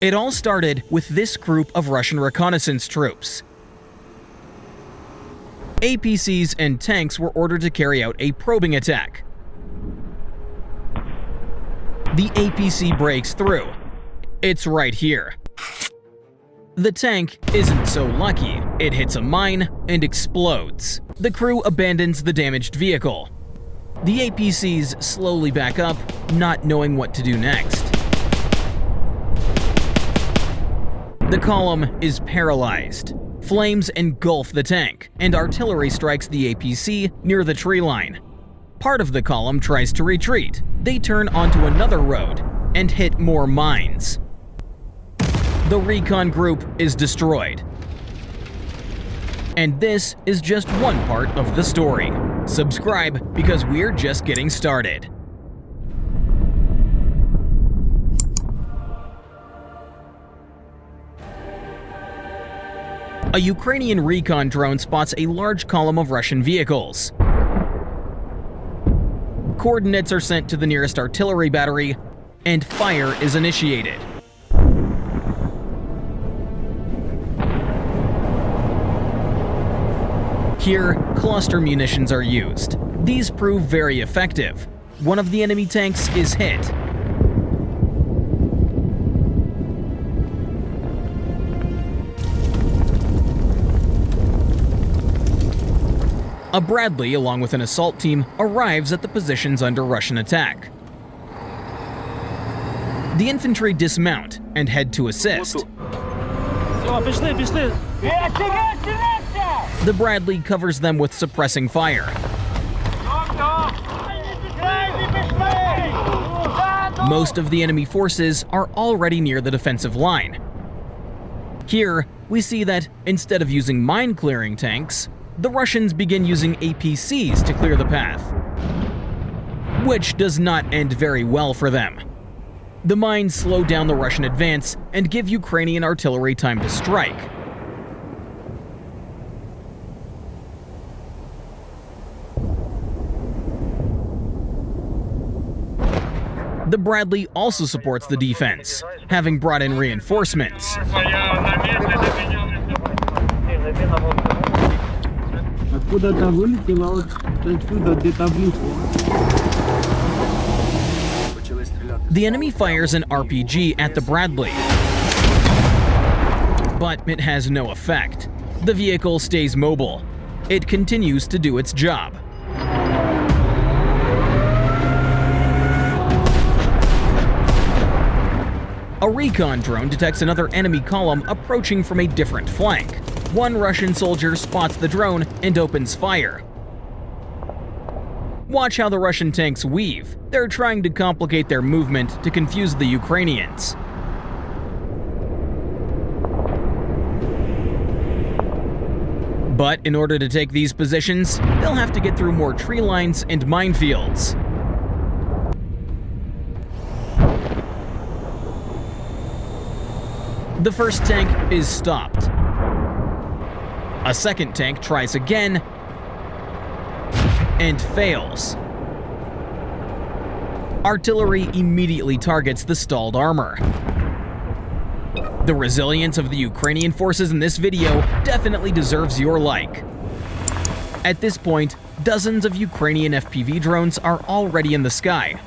It all started with this group of Russian reconnaissance troops. APCs and tanks were ordered to carry out a probing attack. The APC breaks through. It's right here. The tank isn't so lucky. It hits a mine and explodes. The crew abandons the damaged vehicle. The APCs slowly back up, not knowing what to do next. The column is paralyzed. Flames engulf the tank, and artillery strikes the APC near the tree line. Part of the column tries to retreat. They turn onto another road and hit more mines. The recon group is destroyed. And this is just one part of the story. Subscribe because we're just getting started. A Ukrainian recon drone spots a large column of Russian vehicles. Coordinates are sent to the nearest artillery battery, and fire is initiated. Here, cluster munitions are used. These prove very effective. One of the enemy tanks is hit. A Bradley, along with an assault team, arrives at the positions under Russian attack. The infantry dismount and head to assist. The Bradley covers them with suppressing fire. Most of the enemy forces are already near the defensive line. Here, we see that instead of using mine-clearing tanks, the Russians begin using APCs to clear the path, which does not end very well for them. The mines slow down the Russian advance and give Ukrainian artillery time to strike. The Bradley also supports the defense, having brought in reinforcements. The enemy fires an RPG at the Bradley, but it has no effect. The vehicle stays mobile. It continues to do its job. A recon drone detects another enemy column approaching from a different flank. One Russian soldier spots the drone and opens fire. Watch how the Russian tanks weave. They're trying to complicate their movement to confuse the Ukrainians. But in order to take these positions, they'll have to get through more tree lines and minefields. The first tank is stopped. A second tank tries again and fails. Artillery immediately targets the stalled armor. The resilience of the Ukrainian forces in this video definitely deserves your like. At this point, dozens of Ukrainian FPV drones are already in the sky.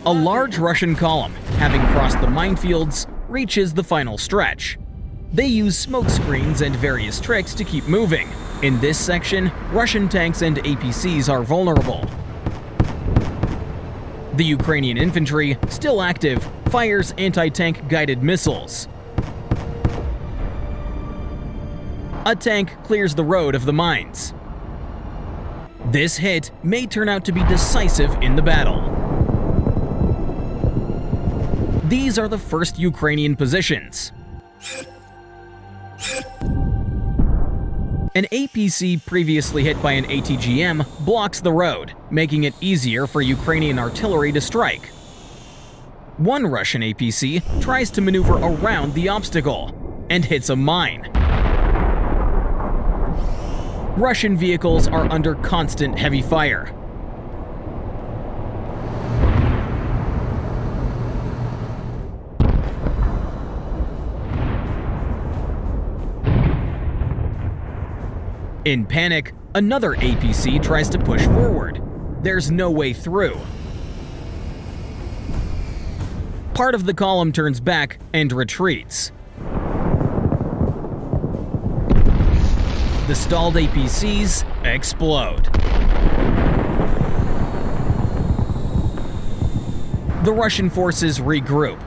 A large Russian column, having crossed the minefields, reaches the final stretch. They use smoke screens and various tricks to keep moving. In this section, Russian tanks and APCs are vulnerable. The Ukrainian infantry, still active, fires anti-tank guided missiles. A tank clears the road of the mines. This hit may turn out to be decisive in the battle. These are the first Ukrainian positions. An APC previously hit by an ATGM blocks the road, making it easier for Ukrainian artillery to strike. One Russian APC tries to maneuver around the obstacle and hits a mine. Russian vehicles are under constant heavy fire. In panic, another APC tries to push forward. There's no way through. Part of the column turns back and retreats. The stalled APCs explode. The Russian forces regroup.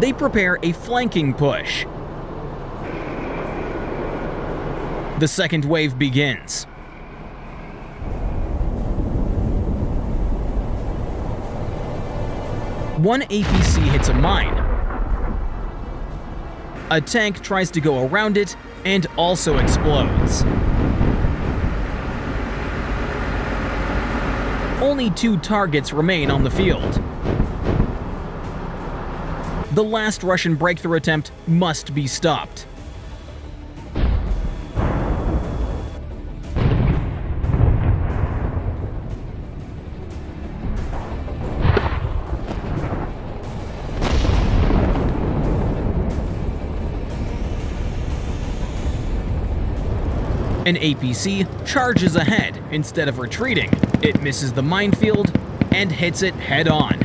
They prepare a flanking push. The second wave begins. One APC hits a mine. A tank tries to go around it and also explodes. Only 2 targets remain on the field. The last Russian breakthrough attempt must be stopped. An APC charges ahead instead of retreating. It misses the minefield and hits it head-on.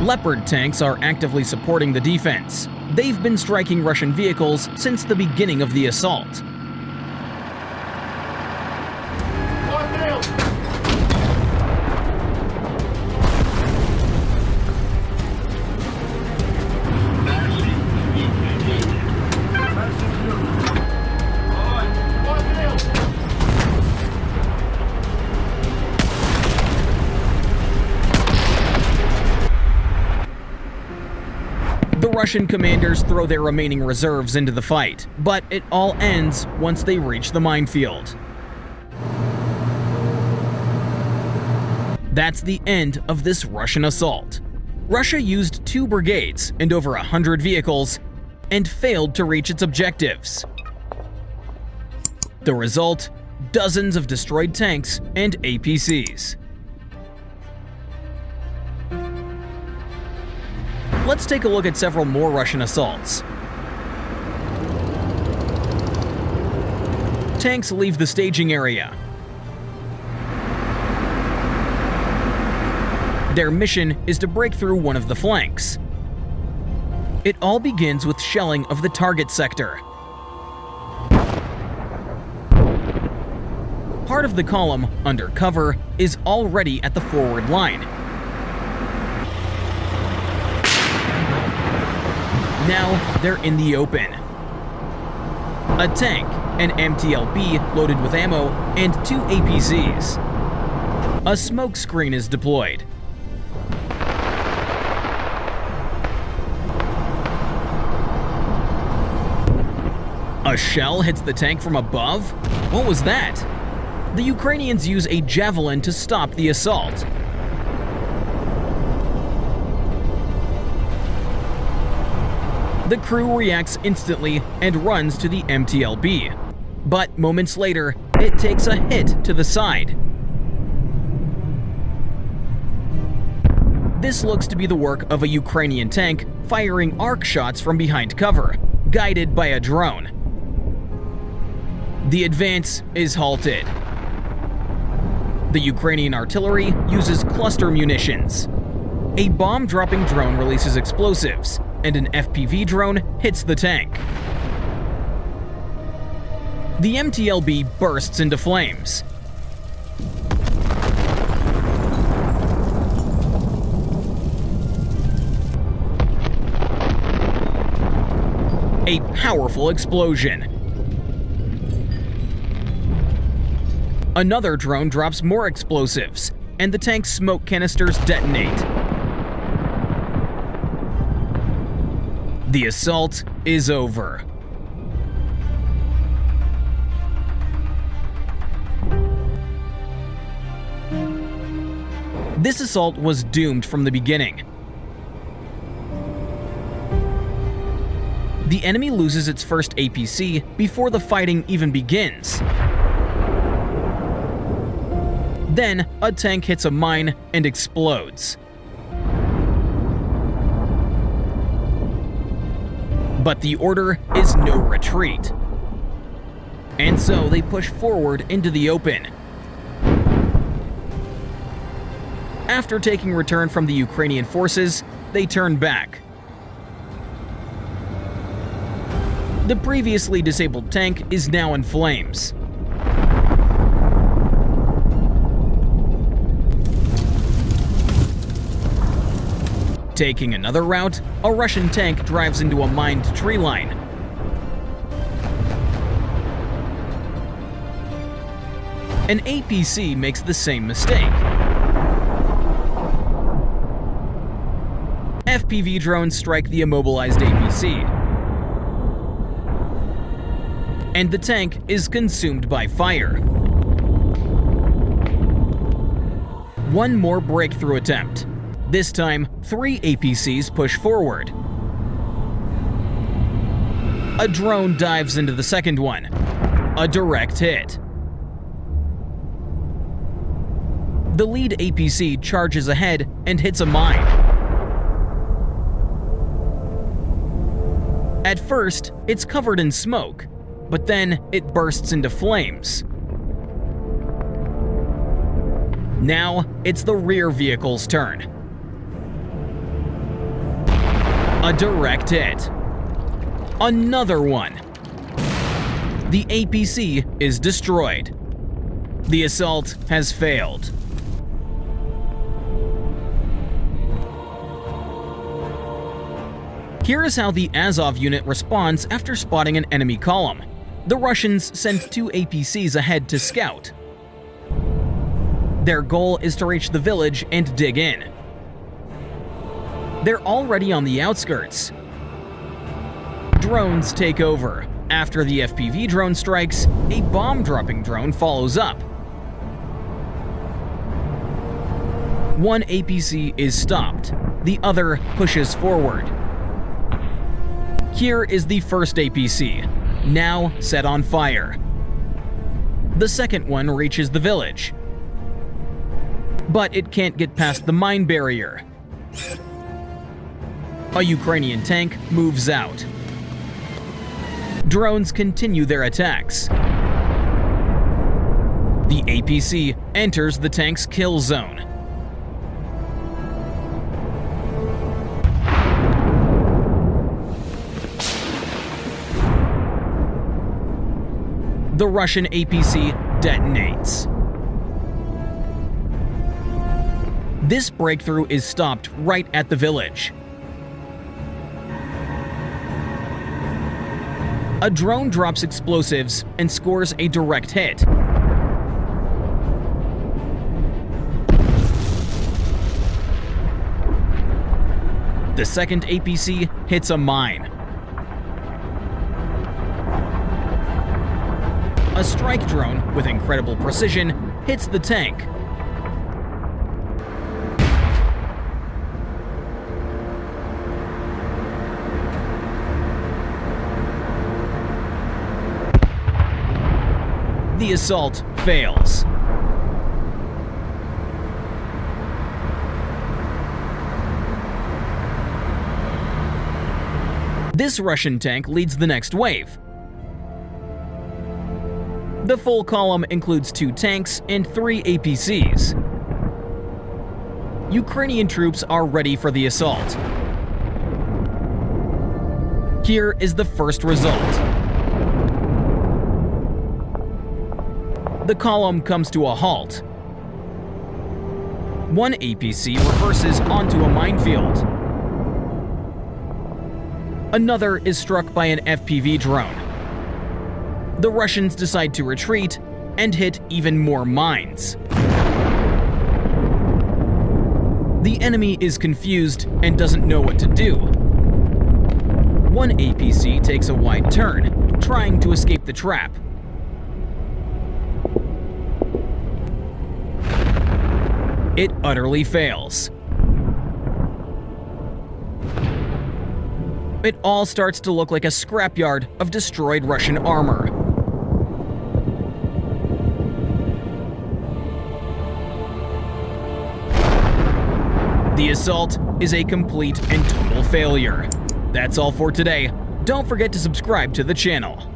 Leopard tanks are actively supporting the defense. They've been striking Russian vehicles since the beginning of the assault. The Russian commanders throw their remaining reserves into the fight, but it all ends once they reach the minefield. That's the end of this Russian assault. Russia used 2 brigades and over 100 vehicles and failed to reach its objectives. The result? Dozens of destroyed tanks and APCs. Let's take a look at several more Russian assaults. Tanks leave the staging area. Their mission is to break through one of the flanks. It all begins with shelling of the target sector. Part of the column, under cover, is already at the forward line. Now they're in the open. A tank, an MTLB loaded with ammo, and 2 APCs. A smoke screen is deployed. A shell hits the tank from above? What was that? The Ukrainians use a javelin to stop the assault. The crew reacts instantly and runs to the MTLB. But moments later, it takes a hit to the side. This looks to be the work of a Ukrainian tank firing arc shots from behind cover, guided by a drone. The advance is halted. The Ukrainian artillery uses cluster munitions. A bomb-dropping drone releases explosives, and an FPV drone hits the tank. The MTLB bursts into flames. A powerful explosion. Another drone drops more explosives, and the tank's smoke canisters detonate. The assault is over. This assault was doomed from the beginning. The enemy loses its first APC before the fighting even begins. Then, a tank hits a mine and explodes. But the order is no retreat. And so they push forward into the open. After taking return from the Ukrainian forces, they turn back. The previously disabled tank is now in flames. Taking another route, a Russian tank drives into a mined tree line. An APC makes the same mistake. FPV drones strike the immobilized APC, and the tank is consumed by fire. One more breakthrough attempt. This time, 3 APCs push forward. A drone dives into the second one. A direct hit. The lead APC charges ahead and hits a mine. At first, it's covered in smoke, but then it bursts into flames. Now, it's the rear vehicle's turn. A direct hit. Another one. The APC is destroyed. The assault has failed. Here is how the Azov unit responds after spotting an enemy column. The Russians send 2 APCs ahead to scout. Their goal is to reach the village and dig in. They're already on the outskirts. Drones take over. After the FPV drone strikes, a bomb-dropping drone follows up. One APC is stopped. The other pushes forward. Here is the first APC, now set on fire. The second one reaches the village, but it can't get past the mine barrier. A Ukrainian tank moves out. Drones continue their attacks. The APC enters the tank's kill zone. The Russian APC detonates. This breakthrough is stopped right at the village. A drone drops explosives and scores a direct hit. The second APC hits a mine. A strike drone with incredible precision hits the tank. The assault fails. This Russian tank leads the next wave. The full column includes 2 tanks and 3 APCs. Ukrainian troops are ready for the assault. Here is the first result. The column comes to a halt. One APC reverses onto a minefield. Another is struck by an FPV drone. The Russians decide to retreat and hit even more mines. The enemy is confused and doesn't know what to do. One APC takes a wide turn, trying to escape the trap. It utterly fails. It all starts to look like a scrapyard of destroyed Russian armor. The assault is a complete and total failure. That's all for today. Don't forget to subscribe to the channel.